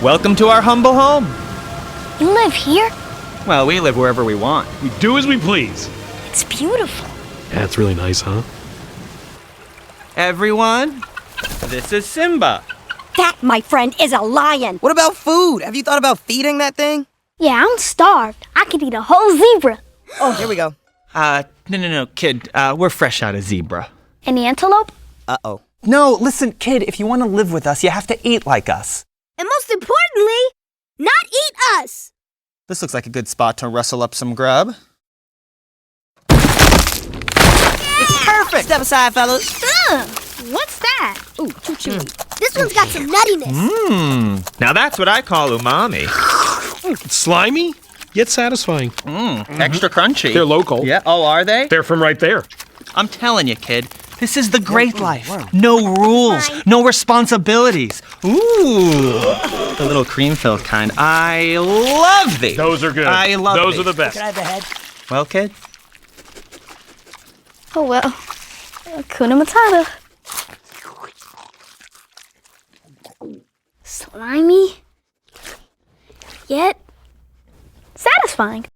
Welcome to our humble home. You live here? Well, we live wherever we want. We do as we please. It's beautiful. Yeah, it's really nice, huh? Everyone, this is Simba. That, my friend, is a lion. What about food? Have you thought about feeding that thing? Yeah, I'm starved. I could eat a whole zebra. Oh, here we go. No, kid. We're fresh out of zebra. And the antelope? Uh-oh. No, listen, kid, if you want to live with us, you have to eat like us. And most importantly, not eat us. This looks like a good spot to rustle up some grub. It's perfect! Step aside, fellas. What's that? Ooh, too chewy. This one's got some nuttiness. Now that's what I call umami. It's slimy, yet satisfying. Extra crunchy. They're local. Yeah, oh, are they? They're from right there. I'm telling you, kid, this is the great life. No rules, no responsibilities. Ooh, the little cream-filled kind. I love these. Those are good. I love Those these. are the best. Can I have the head? Well, kid? Oh, well. Hakuna Matata. Slimy, yet satisfying.